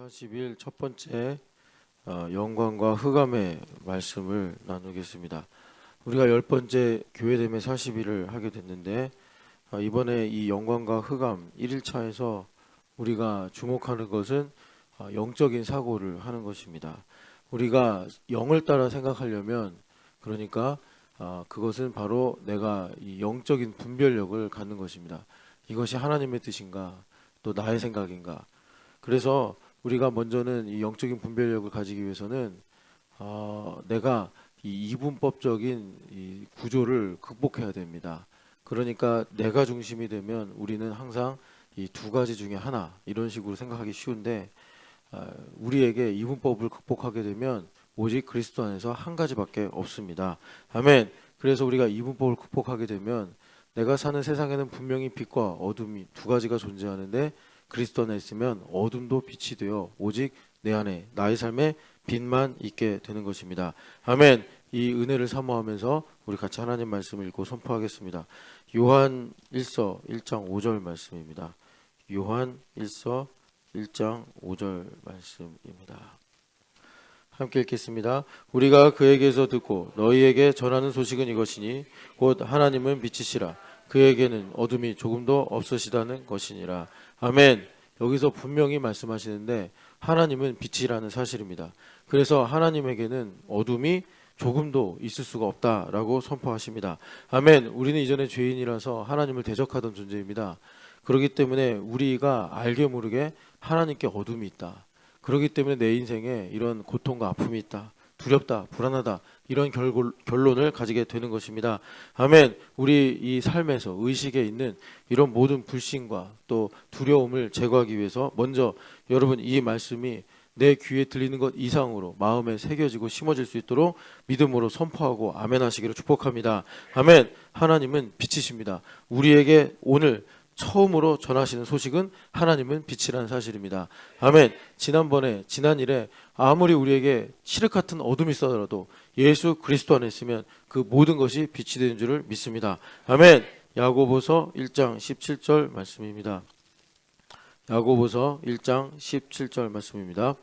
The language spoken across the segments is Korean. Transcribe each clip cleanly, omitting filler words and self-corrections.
40일 첫 번째 영광과 흑암의 말씀을 나누겠습니다. 우리가 열 번째 교회됨의 40일을 하게 됐는데 이번에 이 영광과 흑암 1일차에서 우리가 주목하는 것은 영적인 사고를 하는 것입니다. 우리가 영을 따라 생각하려면 그러니까 그것은 바로 내가 이 영적인 분별력을 갖는 것입니다. 이것이 하나님의 뜻인가 또 나의 생각인가. 그래서 우리가 먼저는 이 영적인 분별력을 가지기 위해서는 내가 이 이분법적인 이 구조를 극복해야 됩니다. 그러니까 내가 중심이 되면 우리는 항상 이 두 가지 중에 하나 이런 식으로 생각하기 쉬운데 우리에게 이분법을 극복하게 되면 오직 그리스도 안에서 한 가지밖에 없습니다. 아멘. 그래서 우리가 이분법을 극복하게 되면 내가 사는 세상에는 분명히 빛과 어둠이 두 가지가 존재하는데 그리스도 안에 있으면 어둠도 빛이 되어 오직 내 안에 나의 삶에 빛만 있게 되는 것입니다. 아멘. 이 은혜를 사모하면서 우리 같이 하나님 말씀을 읽고 선포하겠습니다. 요한 1서 1장 5절 말씀입니다. 요한 1서 1장 5절 말씀입니다. 함께 읽겠습니다. 우리가 그에게서 듣고 너희에게 전하는 소식은 이것이니 곧 하나님은 빛이시라 그에게는 어둠이 조금도 없으시다는 것이니라. 아멘. 여기서 분명히 말씀하시는데 하나님은 빛이라는 사실입니다. 그래서 하나님에게는 어둠이 조금도 있을 수가 없다라고 선포하십니다. 아멘. 우리는 이전에 죄인이라서 하나님을 대적하던 존재입니다. 그렇기 때문에 우리가 알게 모르게 하나님께 어둠이 있다. 그렇기 때문에 내 인생에 이런 고통과 아픔이 있다. 두렵다, 불안하다 이런 결론을 가지게 되는 것입니다. 아멘. 우리 이 삶에서 의식에 있는 이런 모든 불신과 또 두려움을 제거하기 위해서 먼저 여러분 이 말씀이 내 귀에 들리는 것 이상으로 마음에 새겨지고 심어질 수 있도록 믿음으로 선포하고 아멘 하시기를 축복합니다. 아멘. 하나님은 빛이십니다. 우리에게 오늘 처음으로 전하시는 소식은 하나님은 빛이라는 사실입니다. 아멘. 지난 일에 아무리 우리에게 칠흑 같은 어둠이 있어도 예수 그리스도 안에 있으면 그 모든 것이 빛이 되는 줄을 믿습니다. 아멘. 야고보서 1장 17절 말씀입니다. 야고보서 1장 17절 말씀입니다.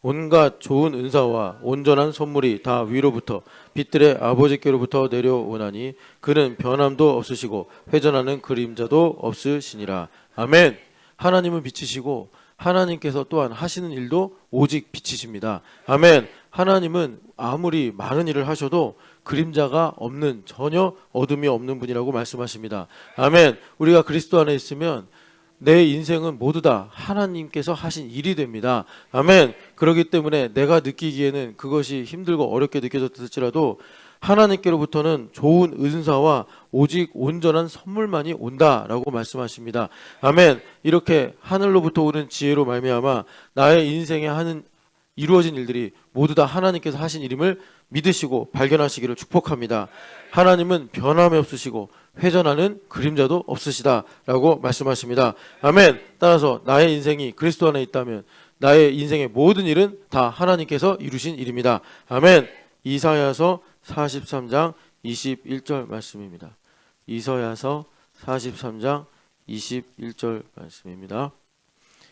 온갖 좋은 은사와 온전한 선물이 다 위로부터 빛들의 아버지께로부터 내려오나니 그는 변함도 없으시고 회전하는 그림자도 없으시니라. 아멘. 하나님은 빛이시고 하나님께서 또한 하시는 일도 오직 빛이십니다. 아멘. 하나님은 아무리 많은 일을 하셔도 그림자가 없는 전혀 어둠이 없는 분이라고 말씀하십니다. 아멘. 우리가 그리스도 안에 있으면 내 인생은 모두 다 하나님께서 하신 일이 됩니다. 아멘. 그렇기 때문에 내가 느끼기에는 그것이 힘들고 어렵게 느껴졌을지라도 하나님께로부터는 좋은 은사와 오직 온전한 선물만이 온다라고 말씀하십니다. 아멘. 이렇게 하늘로부터 오는 지혜로 말미암아 나의 인생에 하는 이루어진 일들이 모두 다 하나님께서 하신 일임을 믿으시고 발견하시기를 축복합니다. 하나님은 변함이 없으시고 회전하는 그림자도 없으시다라고 말씀하십니다. 아멘. 따라서 나의 인생이 그리스도 안에 있다면 나의 인생의 모든 일은 다 하나님께서 이루신 일입니다. 아멘. 이사야서 43장 21절 말씀입니다. 이사야서 43장 21절 말씀입니다.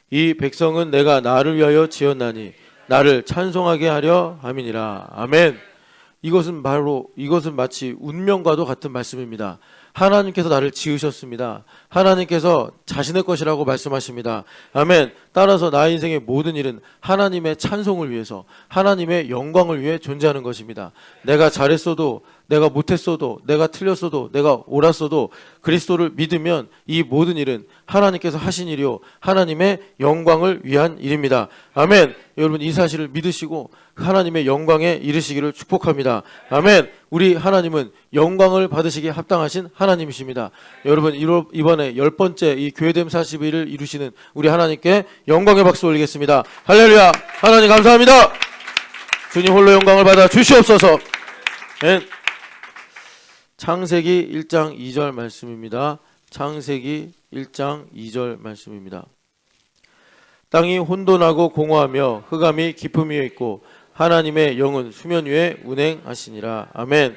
이 백성은 내가 나를 위하여 지었나니 나를 찬송하게 하려 함이니라. 아멘. 이것은 마치 운명과도 같은 말씀입니다. 하나님께서 나를 지으셨습니다. 하나님께서 자신의 것이라고 말씀하십니다. 아멘. 따라서 나의 인생의 모든 일은 하나님의 찬송을 위해서 하나님의 영광을 위해 존재하는 것입니다. 내가 잘했어도 내가 못했어도 내가 틀렸어도 내가 옳았어도 그리스도를 믿으면 이 모든 일은 하나님께서 하신 일이요 하나님의 영광을 위한 일입니다. 아멘. 여러분 이 사실을 믿으시고 하나님의 영광에 이르시기를 축복합니다. 아멘. 우리 하나님은 영광을 받으시기에 합당하신 하나님이십니다. 여러분 이번에 열 번째 이 교회됨 40일을 이루시는 우리 하나님께 영광의 박수 올리겠습니다. 할렐루야. 하나님 감사합니다. 주님 홀로 영광을 받아 주시옵소서. 아멘. 창세기 1장 2절 말씀입니다. 창세기 1장 2절 말씀입니다. 땅이 혼돈하고 공허하며 흑암이 깊음 위에 있고 하나님의 영은 수면 위에 운행하시니라. 아멘.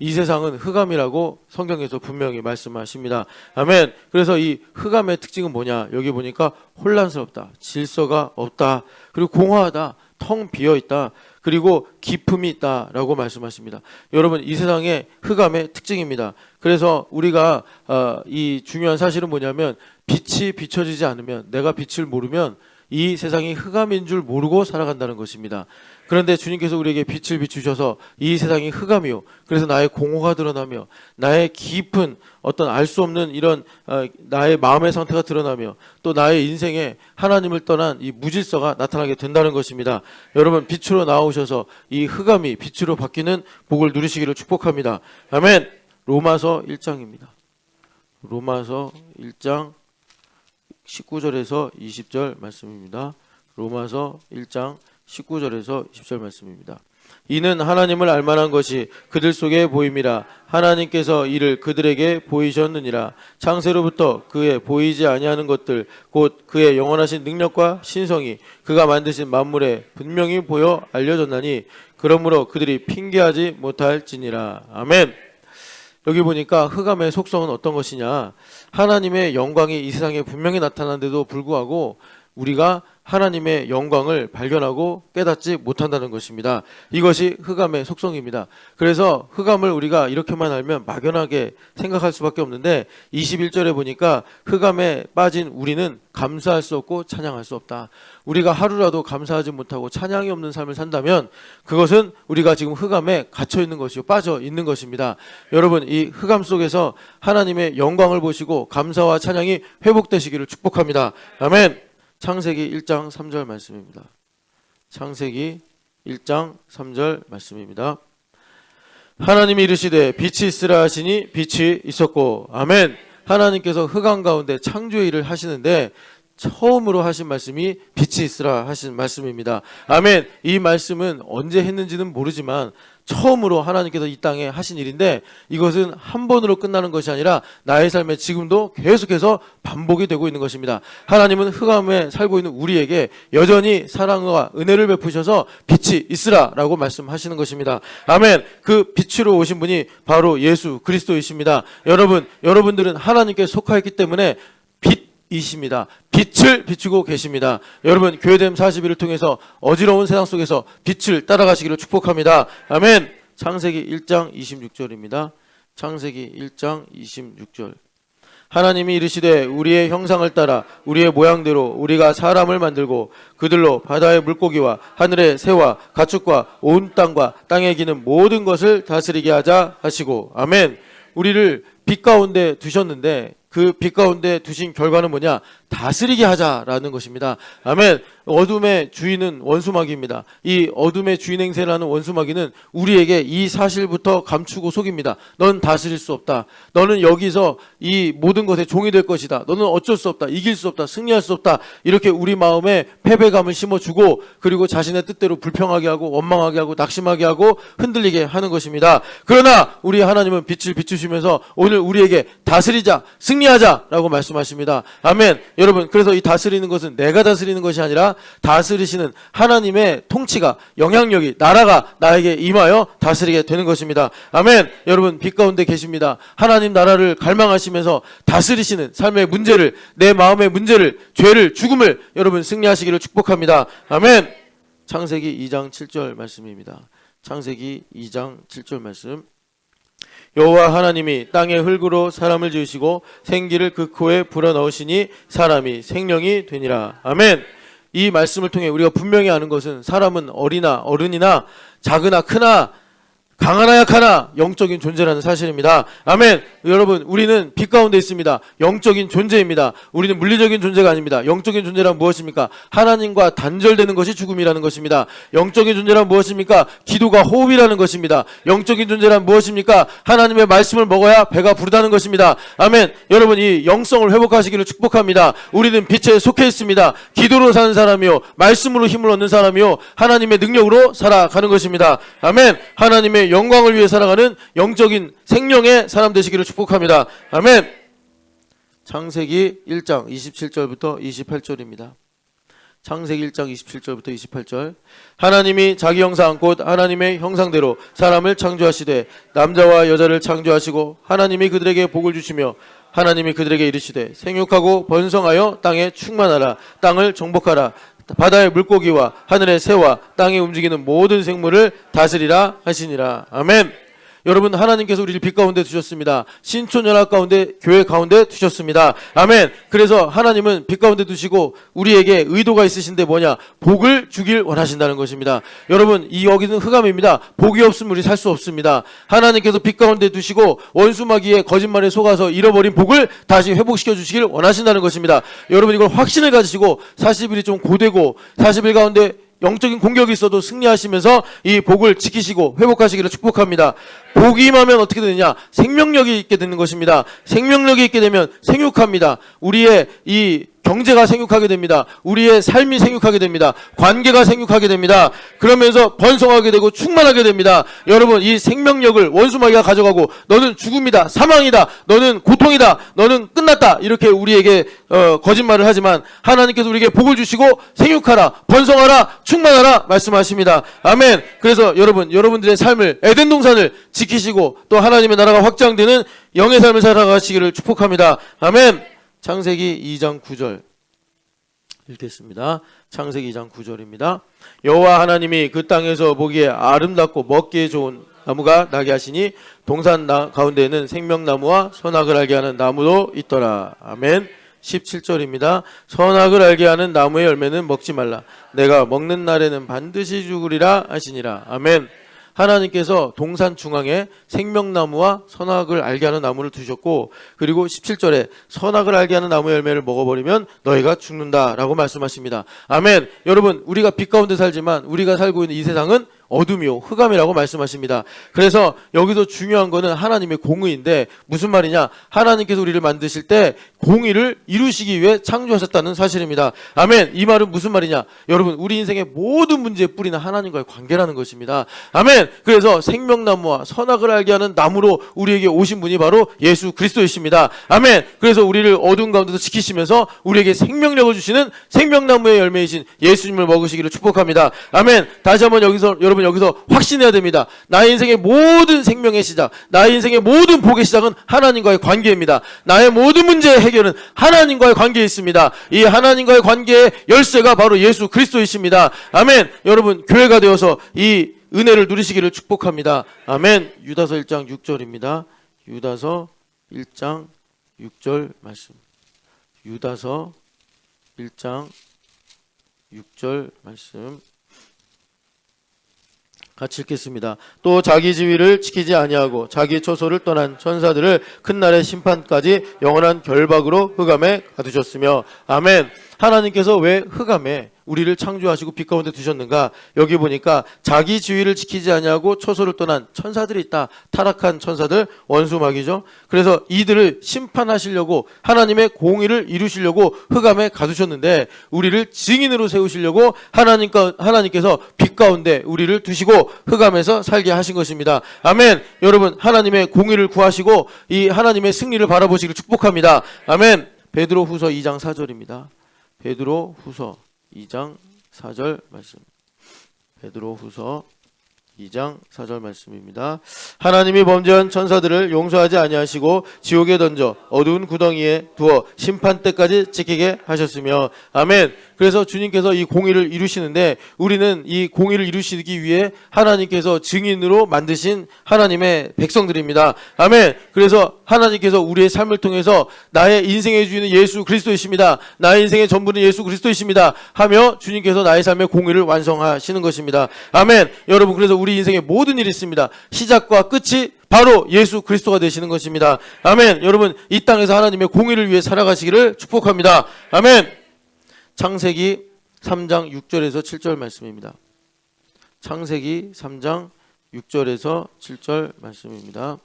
이 세상은 흑암이라고 성경에서 분명히 말씀하십니다. 아멘. 그래서 이 흑암의 특징은 뭐냐? 여기 보니까 혼란스럽다, 질서가 없다, 그리고 공허하다, 텅 비어 있다, 그리고 기품이 있다라고 말씀하십니다. 여러분, 이 세상의 흑암의 특징입니다. 그래서 우리가 이 중요한 사실은 뭐냐면, 빛이 비춰지지 않으면, 내가 빛을 모르면 이 세상이 흑암인 줄 모르고 살아간다는 것입니다. 그런데 주님께서 우리에게 빛을 비추셔서 이 세상이 흑암이요, 그래서 나의 공허가 드러나며 나의 깊은 어떤 알 수 없는 이런 나의 마음의 상태가 드러나며 또 나의 인생에 하나님을 떠난 이 무질서가 나타나게 된다는 것입니다. 여러분, 빛으로 나오셔서 이 흑암이 빛으로 바뀌는 복을 누리시기를 축복합니다. 아멘. 로마서 1장입니다. 로마서 1장 19절에서 20절 말씀입니다. 로마서 1장 19절에서 20절 말씀입니다. 이는 하나님을 알만한 것이 그들 속에 보임이라. 하나님께서 이를 그들에게 보이셨느니라. 창세로부터 그의 보이지 아니하는 것들 곧 그의 영원하신 능력과 신성이 그가 만드신 만물에 분명히 보여 알려졌나니 그러므로 그들이 핑계하지 못할지니라. 아멘. 여기 보니까 흑암의 속성은 어떤 것이냐? 하나님의 영광이 이 세상에 분명히 나타나는데도 불구하고 우리가 하나님의 영광을 발견하고 깨닫지 못한다는 것입니다. 이것이 흑암의 속성입니다. 그래서 흑암을 우리가 이렇게만 알면 막연하게 생각할 수밖에 없는데 21절에 보니까 흑암에 빠진 우리는 감사할 수 없고 찬양할 수 없다. 우리가 하루라도 감사하지 못하고 찬양이 없는 삶을 산다면 그것은 우리가 지금 흑암에 갇혀 있는 것이요, 빠져 있는 것입니다. 여러분, 이 흑암 속에서 하나님의 영광을 보시고 감사와 찬양이 회복되시기를 축복합니다. 아멘. 창세기 1장 3절 말씀입니다. 창세기 1장 3절 말씀입니다. 하나님이 이르시되 빛이 있으라 하시니 빛이 있었고. 아멘. 하나님께서 흑암 가운데 창조의 일을 하시는데 처음으로 하신 말씀이 빛이 있으라 하신 말씀입니다. 아멘. 이 말씀은 언제 했는지는 모르지만 처음으로 하나님께서 이 땅에 하신 일인데 이것은 한 번으로 끝나는 것이 아니라 나의 삶에 지금도 계속해서 반복이 되고 있는 것입니다. 하나님은 흑암에 살고 있는 우리에게 여전히 사랑과 은혜를 베푸셔서 빛이 있으라 라고 말씀하시는 것입니다. 아멘. 그 빛으로 오신 분이 바로 예수 그리스도이십니다. 여러분들은 하나님께 속하였기 때문에 빛이십니다. 빛을 비추고 계십니다. 여러분, 교회됨 40일을 통해서 어지러운 세상 속에서 빛을 따라가시기를 축복합니다. 아멘. 창세기 1장 26절입니다. 창세기 1장 26절. 하나님이 이르시되 우리의 형상을 따라 우리의 모양대로 우리가 사람을 만들고 그들로 바다의 물고기와 하늘의 새와 가축과 온 땅과 땅에 기는 모든 것을 다스리게 하자 하시고. 아멘. 우리를 빛 가운데 두셨는데 그 빛 가운데 두신 결과는 뭐냐? 다스리게 하자라는 것입니다. 아멘. 어둠의 주인은 원수마귀입니다. 이 어둠의 주인 행세라는 원수마귀는 우리에게 이 사실부터 감추고 속입니다. 넌 다스릴 수 없다. 너는 여기서 이 모든 것의 종이 될 것이다. 너는 어쩔 수 없다. 이길 수 없다. 승리할 수 없다. 이렇게 우리 마음에 패배감을 심어주고 그리고 자신의 뜻대로 불평하게 하고 원망하게 하고 낙심하게 하고 흔들리게 하는 것입니다. 그러나 우리 하나님은 빛을 비추시면서 오늘 우리에게 다스리자, 승리하자라고 말씀하십니다. 아멘. 여러분, 그래서 이 다스리는 것은 내가 다스리는 것이 아니라 다스리시는 하나님의 통치가, 영향력이, 나라가 나에게 임하여 다스리게 되는 것입니다. 아멘. 여러분, 빛 가운데 계십니다. 하나님 나라를 갈망하시면서 다스리시는 삶의 문제를, 내 마음의 문제를, 죄를, 죽음을 여러분 승리하시기를 축복합니다. 아멘. 창세기 2장 7절 말씀입니다. 창세기 2장 7절 말씀. 여호와 하나님이 땅의 흙으로 사람을 지으시고 생기를 그 코에 불어넣으시니 사람이 생명이 되니라. 아멘. 이 말씀을 통해 우리가 분명히 아는 것은 사람은 어리나 어른이나 작으나 크나 강하나 약하나 영적인 존재라는 사실입니다. 아멘. 여러분, 우리는 빛 가운데 있습니다. 영적인 존재입니다. 우리는 물리적인 존재가 아닙니다. 영적인 존재란 무엇입니까? 하나님과 단절되는 것이 죽음이라는 것입니다. 영적인 존재란 무엇입니까? 기도가 호흡이라는 것입니다. 영적인 존재란 무엇입니까? 하나님의 말씀을 먹어야 배가 부르다는 것입니다. 아멘. 여러분, 이 영성을 회복하시기를 축복합니다. 우리는 빛에 속해 있습니다. 기도로 사는 사람이요, 말씀으로 힘을 얻는 사람이요, 하나님의 능력으로 살아가는 것입니다. 아멘. 하나님의 영광을 위해 살아가는 영적인 생명의 사람 되시기를 축복합니다. 아멘. 창세기 1장 27절부터 28절입니다. 창세기 1장 27절부터 28절. 하나님이 자기 형상 곧 하나님의 형상대로 사람을 창조하시되 남자와 여자를 창조하시고 하나님이 그들에게 복을 주시며 하나님이 그들에게 이르시되 생육하고 번성하여 땅에 충만하라. 땅을 정복하라. 바다의 물고기와 하늘의 새와 땅에 움직이는 모든 생물을 다스리라 하시니라. 아멘. 여러분, 하나님께서 우리를 빛 가운데 두셨습니다. 신촌연합 가운데, 교회 가운데 두셨습니다. 아멘. 그래서 하나님은 빛 가운데 두시고 우리에게 의도가 있으신데 뭐냐? 복을 주길 원하신다는 것입니다. 여러분, 이 여기는 흑암입니다. 복이 없으면 우리 살 수 없습니다. 하나님께서 빛 가운데 두시고 원수마귀의 거짓말에 속아서 잃어버린 복을 다시 회복시켜 주시길 원하신다는 것입니다. 여러분, 이걸 확신을 가지시고 40일이 좀 고되고 40일 가운데 영적인 공격이 있어도 승리하시면서 이 복을 지키시고 회복하시기를 축복합니다. 복이 임하면 어떻게 되느냐? 생명력이 있게 되는 것입니다. 생명력이 있게 되면 생육합니다. 우리의 이 경제가 생육하게 됩니다. 우리의 삶이 생육하게 됩니다. 관계가 생육하게 됩니다. 그러면서 번성하게 되고 충만하게 됩니다. 여러분, 이 생명력을 원수마귀가 가져가고 너는 죽음이다, 사망이다, 너는 고통이다, 너는 끝났다, 이렇게 우리에게 거짓말을 하지만 하나님께서 우리에게 복을 주시고 생육하라, 번성하라, 충만하라 말씀하십니다. 아멘. 그래서 여러분들의 삶을, 에덴 동산을 지키시고 또 하나님의 나라가 확장되는 영의 삶을 살아가시기를 축복합니다. 아멘. 창세기 2장 9절 읽겠습니다. 창세기 2장 9절입니다. 여호와 하나님이 그 땅에서 보기에 아름답고 먹기에 좋은 나무가 나게 하시니 동산 가운데에는 생명나무와 선악을 알게 하는 나무도 있더라. 아멘. 17절입니다. 선악을 알게 하는 나무의 열매는 먹지 말라. 내가 먹는 날에는 반드시 죽으리라 하시니라. 아멘. 하나님께서 동산 중앙에 생명나무와 선악을 알게 하는 나무를 두셨고, 그리고 17절에 선악을 알게 하는 나무 열매를 먹어버리면 너희가 죽는다라고 말씀하십니다. 아멘. 여러분, 우리가 빛 가운데 살지만 우리가 살고 있는 이 세상은 어둠이요 흑암이라고 말씀하십니다. 그래서 여기서 중요한 거는 하나님의 공의인데, 무슨 말이냐? 하나님께서 우리를 만드실 때 공의를 이루시기 위해 창조하셨다는 사실입니다. 아멘. 이 말은 무슨 말이냐? 여러분, 우리 인생의 모든 문제의 뿌리는 하나님과의 관계라는 것입니다. 아멘. 그래서 생명나무와 선악을 알게 하는 나무로 우리에게 오신 분이 바로 예수 그리스도이십니다. 아멘. 그래서 우리를 어두운 가운데서 지키시면서 우리에게 생명력을 주시는 생명나무의 열매이신 예수님을 먹으시기를 축복합니다. 아멘. 다시 한번 여러분 여기서 확신해야 됩니다. 나의 인생의 모든 생명의 시작, 나의 인생의 모든 복의 시작은 하나님과의 관계입니다. 나의 모든 문제의 해결은 하나님과의 관계에 있습니다. 이 하나님과의 관계의 열쇠가 바로 예수 그리스도이십니다. 아멘. 여러분, 교회가 되어서 이 은혜를 누리시기를 축복합니다. 아멘. 유다서 1장 6절입니다. 유다서 1장 6절 말씀. 유다서 1장 6절 말씀 같이 읽겠습니다. 또 자기 지위를 지키지 아니하고 자기 처소를 떠난 천사들을 큰 날의 심판까지 영원한 결박으로 흑암에 가두셨으며. 아멘. 하나님께서 왜 흑암에 우리를 창조하시고 빛 가운데 두셨는가? 여기 보니까 자기 지위를 지키지 아니하고 처소를 떠난 천사들이 있다. 타락한 천사들, 원수마귀죠. 그래서 이들을 심판하시려고 하나님의 공의를 이루시려고 흑암에 가두셨는데, 우리를 증인으로 세우시려고 하나님께서 빛 가운데 우리를 두시고 흑암에서 살게 하신 것입니다. 아멘. 여러분, 하나님의 공의를 구하시고 이 하나님의 승리를 바라보시기를 축복합니다. 아멘. 베드로후서 2장 4절입니다. 베드로후서 2장 4절 말씀. 베드로후서 2장 4절 말씀입니다. 하나님이 범죄한 천사들을 용서하지 아니하시고 지옥에 던져 어두운 구덩이에 두어 심판 때까지 지키게 하셨으며. 아멘. 그래서 주님께서 이 공의를 이루시는데, 우리는 이 공의를 이루시기 위해 하나님께서 증인으로 만드신 하나님의 백성들입니다. 아멘. 그래서 하나님께서 우리의 삶을 통해서 나의 인생의 주인은 예수 그리스도이십니다, 나의 인생의 전부는 예수 그리스도이십니다 하며 주님께서 나의 삶의 공의를 완성하시는 것입니다. 아멘. 여러분, 그래서 우리 인생의 모든 일이 있습니다. 시작과 끝이 바로 예수 그리스도가 되시는 것입니다. 아멘. 여러분, 이 땅에서 하나님의 공의를 위해 살아가시기를 축복합니다. 아멘. 창세기 3장 6절에서 7절 말씀입니다. 창세기 3장 6절에서 7절 말씀입니다.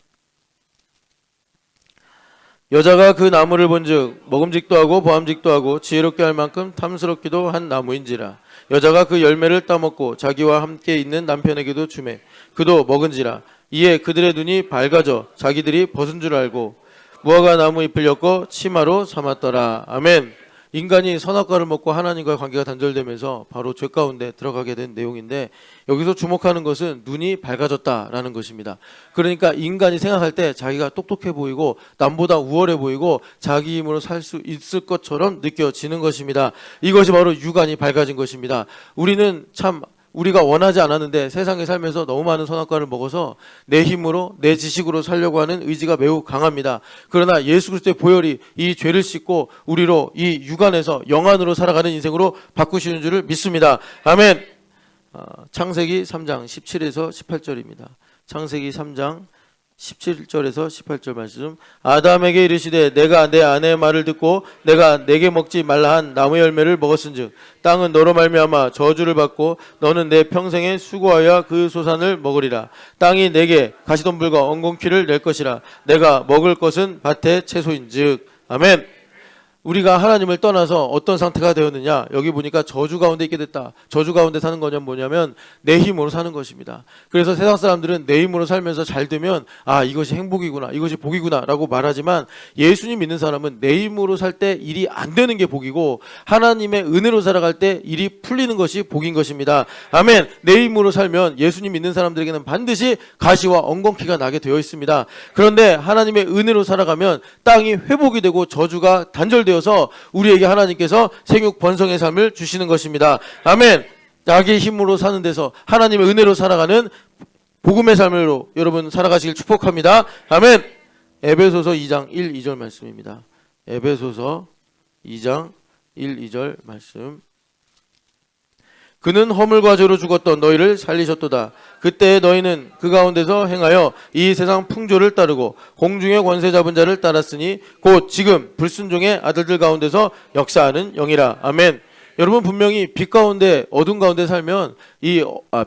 여자가 그 나무를 본즉 먹음직도 하고 보암직도 하고 지혜롭게 할 만큼 탐스럽기도 한 나무인지라. 여자가 그 열매를 따먹고 자기와 함께 있는 남편에게도 주매 그도 먹은지라. 이에 그들의 눈이 밝아져 자기들이 벗은 줄 알고 무화과 나무 잎을 엮어 치마로 삼았더라. 아멘. 인간이 선악과를 먹고 하나님과의 관계가 단절되면서 바로 죄 가운데 들어가게 된 내용인데, 여기서 주목하는 것은 눈이 밝아졌다라는 것입니다. 그러니까 인간이 생각할 때 자기가 똑똑해 보이고 남보다 우월해 보이고 자기 힘으로 살 수 있을 것처럼 느껴지는 것입니다. 이것이 바로 육안이 밝아진 것입니다. 우리가 원하지 않았는데 세상에 살면서 너무 많은 선악과를 먹어서 내 힘으로 내 지식으로 살려고 하는 의지가 매우 강합니다. 그러나 예수 그리스도의 보혈이 이 죄를 씻고 우리로 이 육안에서 영안으로 살아가는 인생으로 바꾸시는 줄을 믿습니다. 아멘. 창세기 3장 17에서 18절입니다. 창세기 3장 17절에서 18절 말씀. 아담에게 이르시되 내가 내 아내의 말을 듣고 내가 내게 먹지 말라 한 나무 열매를 먹었은즉 땅은 너로 말미암아 저주를 받고 너는 내 평생에 수고하여 그 소산을 먹으리라. 땅이 내게 가시덤불과 엉겅퀴를 낼 것이라. 내가 먹을 것은 밭의 채소인즉. 아멘. 우리가 하나님을 떠나서 어떤 상태가 되었느냐, 여기 보니까 저주 가운데 있게 됐다. 저주 가운데 사는 거냐 뭐냐면 내 힘으로 사는 것입니다. 그래서 세상 사람들은 내 힘으로 살면서 잘 되면 이것이 행복이구나, 이것이 복이구나 라고 말하지만, 예수님 믿는 사람은 내 힘으로 살 때 일이 안 되는 게 복이고 하나님의 은혜로 살아갈 때 일이 풀리는 것이 복인 것입니다. 아멘. 내 힘으로 살면 예수님 믿는 사람들에게는 반드시 가시와 엉겅퀴가 나게 되어 있습니다. 그런데 하나님의 은혜로 살아가면 땅이 회복이 되고 저주가 단절되어서 우리에게 하나님께서 생육 번성의 삶을 주시는 것입니다. 아멘. 자기의 힘으로 사는 데서 하나님의 은혜로 살아가는 복음의 삶으로 여러분 살아가시길 축복합니다. 아멘. 에베소서 2장 1, 2절 말씀입니다. 에베소서 2장 1, 2절 말씀. 그는 허물과 죄로 죽었던 너희를 살리셨도다. 그때 너희는 그 가운데서 행하여 이 세상 풍조를 따르고 공중의 권세 잡은 자를 따랐으니 곧 지금 불순종의 아들들 가운데서 역사하는 영이라. 아멘. 여러분, 분명히 빛 가운데 어둠 가운데 살면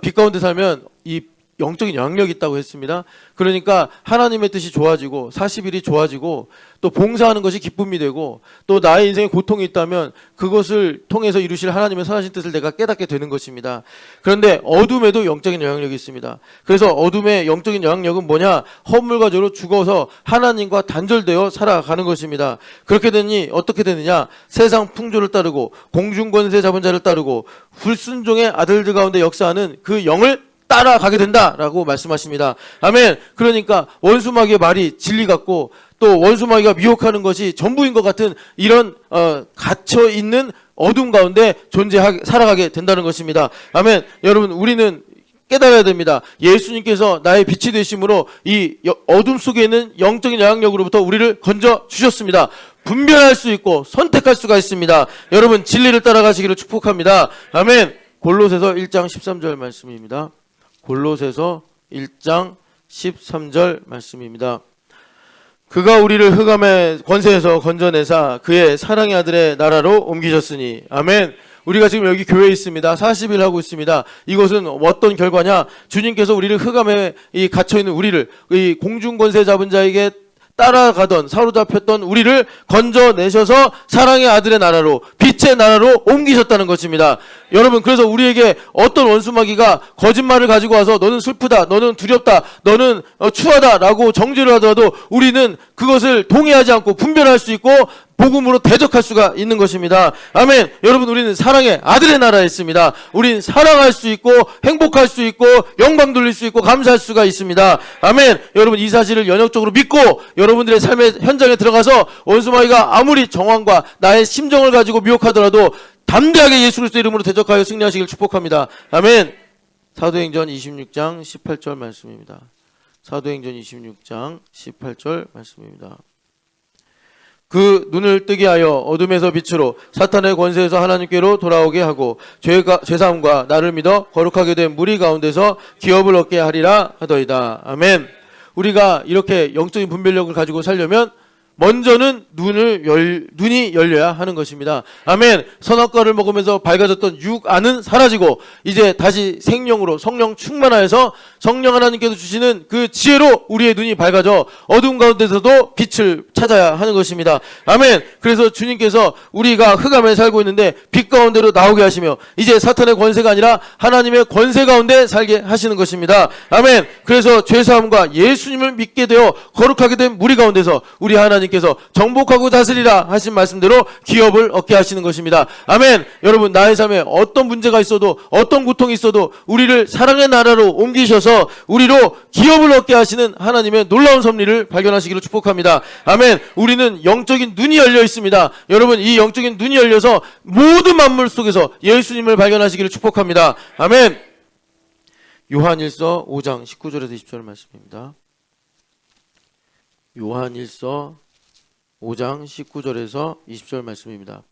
빛 가운데 살면 이 영적인 영향력이 있다고 했습니다. 그러니까 하나님의 뜻이 좋아지고 40일이 좋아지고 또 봉사하는 것이 기쁨이 되고 또 나의 인생에 고통이 있다면 그것을 통해서 이루실 하나님의 선하신 뜻을 내가 깨닫게 되는 것입니다. 그런데 어둠에도 영적인 영향력이 있습니다. 그래서 어둠의 영적인 영향력은 뭐냐? 허물과 죄로 죽어서 하나님과 단절되어 살아가는 것입니다. 그렇게 되니 어떻게 되느냐? 세상 풍조를 따르고 공중 권세 잡은 자를 따르고 불순종의 아들들 가운데 역사하는 그 영을 따라가게 된다라고 말씀하십니다. 아멘. 그러니까 원수마귀의 말이 진리 같고 또 원수마귀가 미혹하는 것이 전부인 것 같은 이런 갇혀 있는 어둠 가운데 살아가게 된다는 것입니다. 아멘. 여러분, 우리는 깨달아야 됩니다. 예수님께서 나의 빛이 되심으로 이 어둠 속에 있는 영적인 영향력으로부터 우리를 건져 주셨습니다. 분별할 수 있고 선택할 수가 있습니다. 여러분, 진리를 따라가시기를 축복합니다. 아멘. 골로새서 1장 13절 말씀입니다. 골로새서 1장 13절 말씀입니다. 그가 우리를 흑암의 권세에서 건져내사 그의 사랑의 아들의 나라로 옮기셨으니. 아멘. 우리가 지금 여기 교회에 있습니다. 40일 하고 있습니다. 이것은 어떤 결과냐? 주님께서 우리를 흑암에 갇혀있는 우리를 이 공중 권세 잡은 자에게 따라가던 사로잡혔던 우리를 건져내셔서 사랑의 아들의 나라로 빛의 나라로 옮기셨다는 것입니다. 여러분, 그래서 우리에게 어떤 원수마귀가 거짓말을 가지고 와서 너는 슬프다, 너는 두렵다, 너는 추하다 라고 정죄를 하더라도 우리는 그것을 동의하지 않고 분별할 수 있고 복음으로 대적할 수가 있는 것입니다. 아멘. 여러분, 우리는 사랑의 아들의 나라에 있습니다. 우린 사랑할 수 있고 행복할 수 있고 영광 돌릴 수 있고 감사할 수가 있습니다. 아멘. 여러분, 이 사실을 연역적으로 믿고 여러분들의 삶의 현장에 들어가서 원수마귀가 아무리 정황과 나의 심정을 가지고 미혹하더라도 담대하게 예수 그리스도 이름으로 대적하여 승리하시길 축복합니다. 아멘. 사도행전 26장 18절 말씀입니다. 사도행전 26장 18절 말씀입니다. 그 눈을 뜨게 하여 어둠에서 빛으로 사탄의 권세에서 하나님께로 돌아오게 하고 죄사함과 나를 믿어 거룩하게 된 무리 가운데서 기업을 얻게 하리라 하더이다. 아멘. 우리가 이렇게 영적인 분별력을 가지고 살려면 먼저는 눈이 열려야 하는 것입니다. 아멘. 선악과를 먹으면서 밝아졌던 육안은 사라지고 이제 다시 생령으로 성령 충만하여서 성령 하나님께서 주시는 그 지혜로 우리의 눈이 밝아져 어두운 가운데서도 빛을 찾아야 하는 것입니다. 아멘. 그래서 주님께서 우리가 흑암에 살고 있는데 빛 가운데로 나오게 하시며 이제 사탄의 권세가 아니라 하나님의 권세 가운데 살게 하시는 것입니다. 아멘. 그래서 죄사함과 예수님을 믿게 되어 거룩하게 된 무리 가운데서 우리 하나님께 하나님께서 정복하고 다스리라 하신 말씀대로 기업을 얻게 하시는 것입니다. 아멘. 여러분, 나의 삶에 어떤 문제가 있어도 어떤 고통이 있어도 우리를 사랑의 나라로 옮기셔서 우리로 기업을 얻게 하시는 하나님의 놀라운 섭리를 발견하시기를 축복합니다. 아멘. 우리는 영적인 눈이 열려 있습니다. 여러분, 이 영적인 눈이 열려서 모든 만물 속에서 예수님을 발견하시기를 축복합니다. 아멘. 요한일서 5장 19절에서 20절 말씀입니다. 요한일서 5장 19절에서 20절 말씀입니다.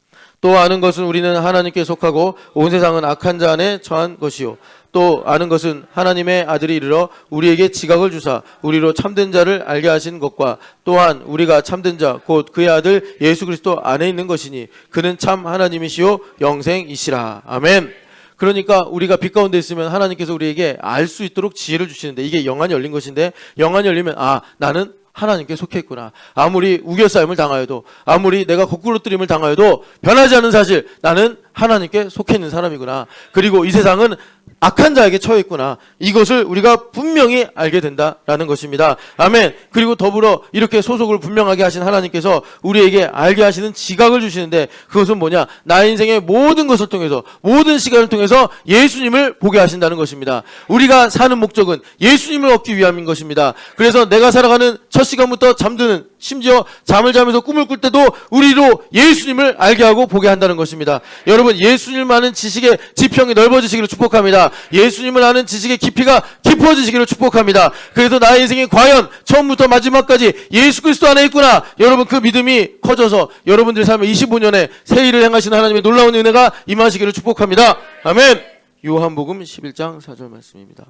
또 아는 것은 우리는 하나님께 속하고 온 세상은 악한 자 안에 처한 것이요, 또 아는 것은 하나님의 아들이 이르러 우리에게 지각을 주사 우리로 참된 자를 알게 하신 것과 또한 우리가 참된 자 곧 그의 아들 예수 그리스도 안에 있는 것이니 그는 참 하나님이시요 영생이시라. 아멘. 그러니까 우리가 빛 가운데 있으면 하나님께서 우리에게 알 수 있도록 지혜를 주시는데, 이게 영안이 열린 것인데, 영안이 열리면 나는 하나님께 속해 있구나. 아무리 우겨싸임을 당하여도, 아무리 내가 거꾸로뜨림을 당하여도 변하지 않은 사실, 나는 하나님께 속해 있는 사람이구나. 그리고 이 세상은 악한 자에게 처해 있구나. 이것을 우리가 분명히 알게 된다라는 것입니다. 아멘. 그리고 더불어 이렇게 소속을 분명하게 하신 하나님께서 우리에게 알게 하시는 지각을 주시는데, 그것은 뭐냐? 나의 인생의 모든 것을 통해서, 모든 시간을 통해서 예수님을 보게 하신다는 것입니다. 우리가 사는 목적은 예수님을 얻기 위함인 것입니다. 그래서 내가 살아가는 첫 시간부터 잠드는, 심지어 잠을 자면서 꿈을 꿀 때도 우리로 예수님을 알게 하고 보게 한다는 것입니다. 여러분, 예수님을 아는 지식의 지평이 넓어지시기를 축복합니다. 예수님을 아는 지식의 깊이가 깊어지시기를 축복합니다. 그래서 나의 인생이 과연 처음부터 마지막까지 예수 그리스도 안에 있구나. 여러분, 그 믿음이 커져서 여러분들 삶의 25년에 새 일을 행하시는 하나님의 놀라운 은혜가 임하시기를 축복합니다. 아멘. 요한복음 11장 4절 말씀입니다.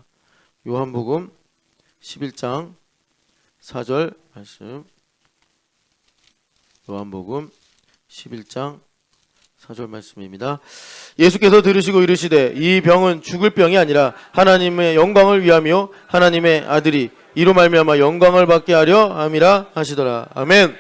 요한복음 11장 4절 말씀. 요한복음 11장 4절 말씀입니다. 예수께서 들으시고 이르시되 이 병은 죽을 병이 아니라 하나님의 영광을 위하며 하나님의 아들이 이로 말미암아 영광을 받게 하려 함이라 하시더라. 아멘.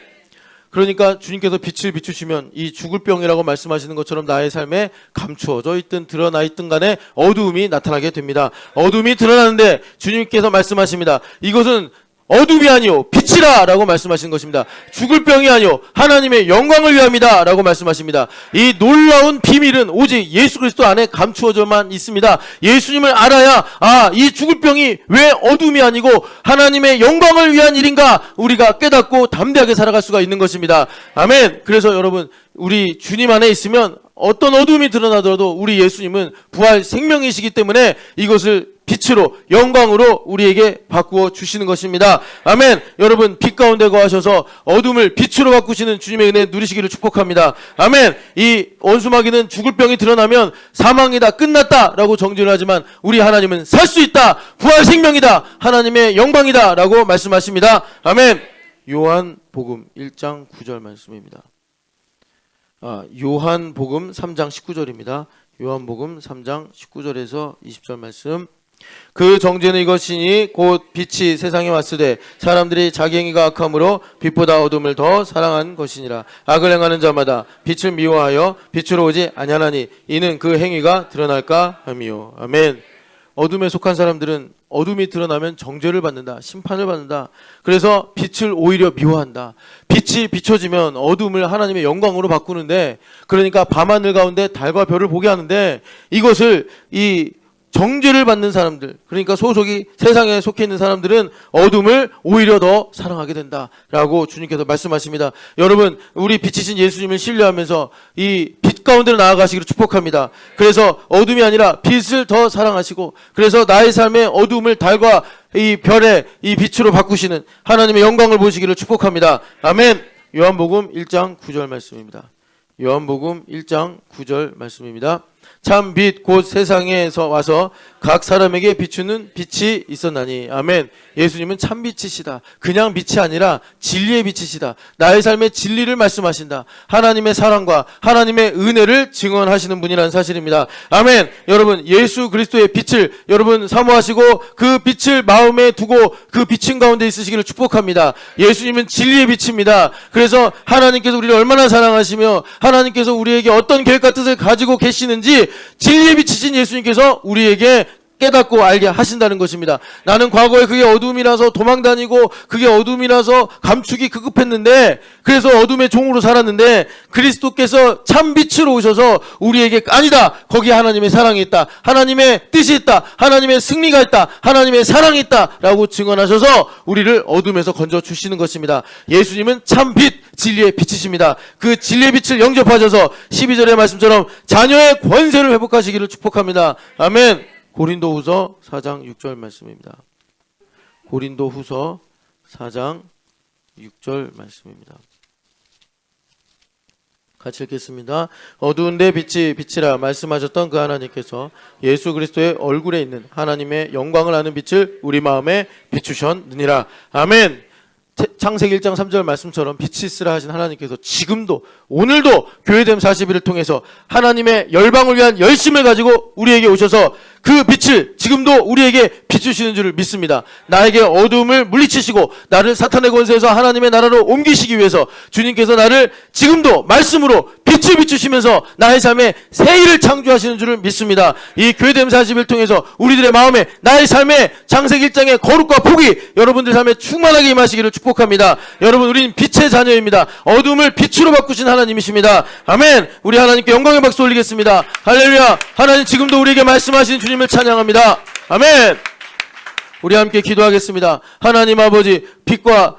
그러니까 주님께서 빛을 비추시면 이 죽을 병이라고 말씀하시는 것처럼 나의 삶에 감추어져 있든 드러나 있든 간에 어두움이 나타나게 됩니다. 어두움이 드러나는데 주님께서 말씀하십니다. 이것은 어둠이 아니요 빛이라 라고 말씀하시는 것입니다. 죽을 병이 아니요 하나님의 영광을 위함이다 라고 말씀하십니다. 이 놀라운 비밀은 오직 예수 그리스도 안에 감추어져만 있습니다. 예수님을 알아야 이 죽을 병이 왜 어둠이 아니고 하나님의 영광을 위한 일인가 우리가 깨닫고 담대하게 살아갈 수가 있는 것입니다. 아멘. 그래서 여러분, 우리 주님 안에 있으면 어떤 어둠이 드러나더라도 우리 예수님은 부활 생명이시기 때문에 이것을 빛으로 영광으로 우리에게 바꾸어 주시는 것입니다. 아멘. 여러분, 빛 가운데 거하셔서 어둠을 빛으로 바꾸시는 주님의 은혜 누리시기를 축복합니다. 아멘. 이 원수마귀는 죽을 병이 드러나면 사망이다, 끝났다 라고 정죄를 하지만 우리 하나님은 살 수 있다, 부활 생명이다, 하나님의 영광이다 라고 말씀하십니다. 아멘. 요한복음 1장 9절 말씀입니다. 요한복음 3장 19절입니다. 요한복음 3장 19절에서 20절 말씀. 그 정죄는 이것이니 곧 빛이 세상에 왔으되 사람들이 자기 행위가 악함으로 빛보다 어둠을 더 사랑한 것이니라. 악을 행하는 자마다 빛을 미워하여 빛으로 오지 아니하나니 이는 그 행위가 드러날까 함이요. 아멘. 어둠에 속한 사람들은 어둠이 드러나면 정죄를 받는다, 심판을 받는다. 그래서 빛을 오히려 미워한다. 빛이 비춰지면 어둠을 하나님의 영광으로 바꾸는데, 그러니까 밤하늘 가운데 달과 별을 보게 하는데, 이것을 이 정죄를 받는 사람들, 그러니까 소속이 세상에 속해 있는 사람들은 어둠을 오히려 더 사랑하게 된다라고 주님께서 말씀하십니다. 여러분, 우리 빛이신 예수님을 신뢰하면서 이 빛 가운데로 나아가시기를 축복합니다. 그래서 어둠이 아니라 빛을 더 사랑하시고, 그래서 나의 삶의 어둠을 달과 이 별의 이 빛으로 바꾸시는 하나님의 영광을 보시기를 축복합니다. 아멘. 요한복음 1장 9절 말씀입니다. 요한복음 1장 9절 말씀입니다. 참 빛 곧 세상에서 와서 각 사람에게 비추는 빛이 있었나니. 아멘. 예수님은 참 빛이시다. 그냥 빛이 아니라 진리의 빛이시다. 나의 삶의 진리를 말씀하신다. 하나님의 사랑과 하나님의 은혜를 증언하시는 분이라는 사실입니다. 아멘. 여러분, 예수 그리스도의 빛을 여러분 사모하시고 그 빛을 마음에 두고 그 비친 가운데 있으시기를 축복합니다. 예수님은 진리의 빛입니다. 그래서 하나님께서 우리를 얼마나 사랑하시며 하나님께서 우리에게 어떤 계획과 뜻을 가지고 계시는지 진리의 빛이신 예수님께서 우리에게 깨닫고 알게 하신다는 것입니다. 나는 과거에 그게 어둠이라서 도망다니고 그게 어둠이라서 감추기 급급했는데 그래서 어둠의 종으로 살았는데 그리스도께서 참 빛으로 오셔서 우리에게 아니다. 거기에 하나님의 사랑이 있다. 하나님의 뜻이 있다. 하나님의 승리가 있다. 하나님의 사랑이 있다. 라고 증언하셔서 우리를 어둠에서 건져주시는 것입니다. 예수님은 참 빛, 진리의 빛이십니다. 그 진리의 빛을 영접하셔서 12절의 말씀처럼 자녀의 권세를 회복하시기를 축복합니다. 아멘. 고린도후서 4장 6절 말씀입니다. 고린도후서 4장 6절 말씀입니다. 같이 읽겠습니다. 어두운데 빛이 빛이라 말씀하셨던 그 하나님께서 예수 그리스도의 얼굴에 있는 하나님의 영광을 아는 빛을 우리 마음에 비추셨느니라. 아멘. 창세기 1장 3절 말씀처럼 빛이 있으라 하신 하나님께서 지금도 오늘도 교회됨 40일을 통해서 하나님의 열방을 위한 열심을 가지고 우리에게 오셔서 그 빛을 지금도 우리에게 비추시는 줄을 믿습니다. 나에게 어두움을 물리치시고 나를 사탄의 권세에서 하나님의 나라로 옮기시기 위해서 주님께서 나를 지금도 말씀으로 빛을 비추시면서 나의 삶에 새 일을 창조하시는 줄을 믿습니다. 이 교회됨 40일 통해서 우리들의 마음에 나의 삶에 창세기 1장의 거룩과 복이 여러분들 삶에 충만하게 임하시기를 축복합니다. 여러분 우리는 빛의 자녀입니다. 어둠을 빛으로 바꾸신 하나님이십니다. 아멘. 우리 하나님께 영광의 박수 올리겠습니다. 할렐루야. 하나님 지금도 우리에게 말씀하신 주님을 찬양합니다. 아멘. 우리 함께 기도하겠습니다. 하나님 아버지 빛과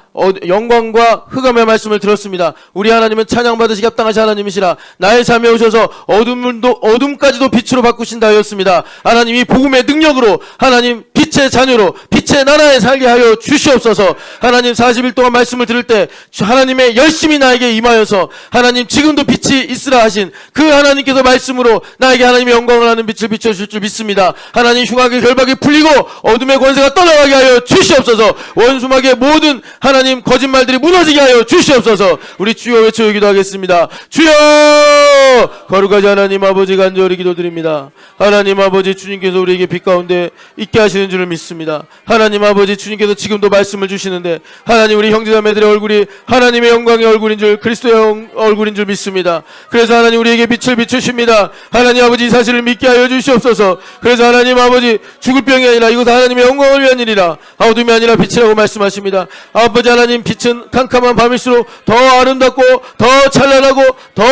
영광과 흑암의 말씀을 들었습니다. 우리 하나님은 찬양받으시기 합당하신 하나님이시라. 나의 삶에 오셔서 어둠까지도 빛으로 바꾸신다 하였습니다. 하나님 이 복음의 능력으로 하나님 빛의 자녀로 빛의 나라에 살게 하여 주시옵소서. 하나님 40일 동안 말씀을 들을 때 하나님의 열심이 나에게 임하여서 하나님 지금도 빛이 있으라 하신 그 하나님께서 말씀으로 나에게 하나님의 영광을 하는 빛을 비춰주실 줄 믿습니다. 하나님 흉악의 결박이 풀리고 어둠의 권세가 떠나가게 하여 주시옵소서. 원수막의 모든 하나님 거짓말들이 무너지게 하여 주시옵소서. 우리 주여 외쳐 기도하겠습니다. 주여 거룩하신 하나님 아버지 간절히 기도드립니다. 하나님 아버지 주님께서 우리에게 빛 가운데 있게 하시는 줄을 믿습니다. 하나님 아버지 주님께서 지금도 말씀을 주시는데 하나님 우리 형제자매들의 얼굴이 하나님의 영광의 얼굴인 줄 그리스도의 얼굴인 줄 믿습니다. 그래서 하나님 우리에게 빛을 비추십니다. 하나님 아버지 이 사실을 믿게 하여 주시옵소서. 그래서 하나님 아버지 죽을 병이 아니라 이곳 하나님의 영광을 위한 일이라 어둠이 아니라 빛이라고 말씀하십니다. 아버지 하나님 빛은 캄캄한 밤일수록 더 아름답고 더 찬란하고 더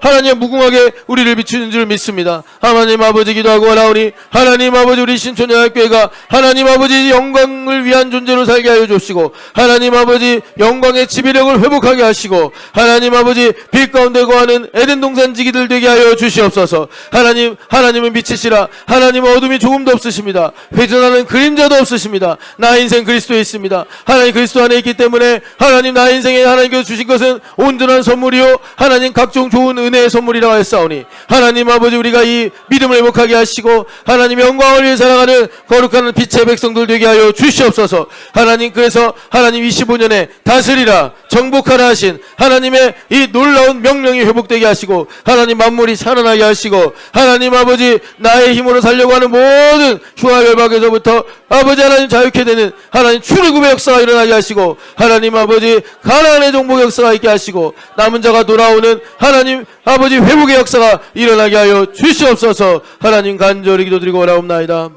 하나님의 무궁하게 우리를 비추는 줄 믿습니다. 하나님 아버지 기도하고 나오니 하나님 아버지 우리 신촌영학교회가 하나님 아버지 영광을 위한 존재로 살게 하여 주시고 하나님 아버지 영광의 지배력을 회복하게 하시고 하나님 아버지 빛 가운데 거하는 에덴 동산 지기들 되게 하여 주시옵소서. 하나님은 빛이시라. 하나님은 어둠이 조금도 없으십니다. 회전하는 그림자도 없으십니다. 나의 인생 그리스도에 있습니다. 하나님 그리스도 안에 있기 때문에 하나님 나의 인생에 하나님께서 주신 것은 온전한 선물이요 하나님 각종 좋은 은혜의 선물이라고 했사오니 하나님 아버지 우리가 이 믿음을 회복하게 하시고 하나님의 영광을 위해 살아가는 거룩한 빛의 백성들 되게 하여 주시옵소서. 하나님 그래서 하나님 25년에 다스리라 정복하라 하신 하나님의 이 놀라운 명령이 회복되게 하시고 하나님 만물이 살아나게 하시고 하나님 아버지 나의 힘으로 살려고 하는 모든 흉악 결박에서부터 아버지 하나님 자유케 되는 하나님 출애굽의 역사가 일어나게 하시고 하나님 아버지 가나안의 정복의 역사가 있게 하시고 남은 자가 돌아오는 하나님 아버지 회복의 역사가 일어나게 하여 주시옵소서. 하나님 간절히 기도드리고 원하옵나이다.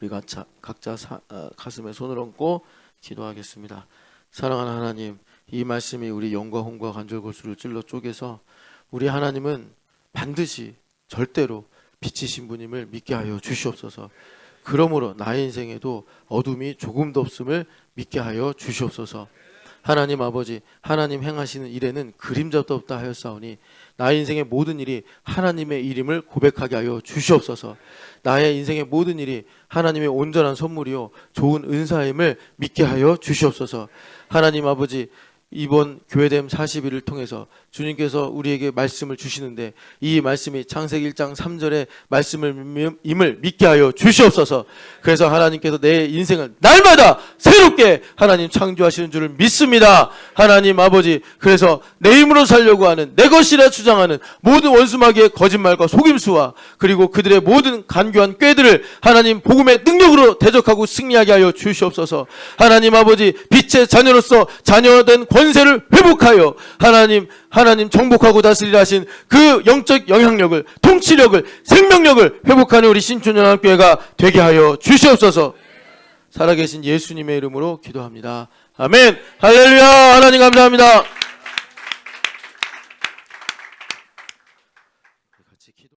우리 각자 가슴에 손을 얹고 기도하겠습니다. 사랑하는 하나님, 이 말씀이 우리 영과 혼과 관절골수를 찔러 쪼개서 우리 하나님은 반드시 절대로 빛이신 분임을 믿게 하여 주시옵소서. 그러므로 나의 인생에도 어둠이 조금도 없음을 믿게 하여 주시옵소서. 하나님 아버지, 하나님 행하시는 일에는 그림자도 없다 하였사오니 나의 인생의 모든 일이 하나님의 일임을 고백하게 하여 주시옵소서. 나의 인생의 모든 일이 하나님의 온전한 선물이요 좋은 은사임을 믿게 하여 주시옵소서. 하나님 아버지, 이번 교회됨 40일을 통해서 주님께서 우리에게 말씀을 주시는데 이 말씀이 창세기 1장 3절의 말씀임을 믿게 하여 주시옵소서. 그래서 하나님께서 내 인생을 날마다 새롭게 하나님 창조하시는 줄을 믿습니다. 하나님 아버지, 그래서 내 힘으로 살려고 하는 내 것이라 주장하는 모든 원수마귀의 거짓말과 속임수와 그리고 그들의 모든 간교한 꾀들을 하나님 복음의 능력으로 대적하고 승리하게 하여 주시옵소서. 하나님 아버지, 빛의 자녀로서 자녀된 권세를 회복하여 하나님 정복하고 다스리라 하신 그 영적 영향력을, 통치력을, 생명력을 회복하는 우리 신촌연합교회가 되게 하여 주시옵소서. 살아계신 예수님의 이름으로 기도합니다. 아멘. 할렐루야. 하나님 감사합니다.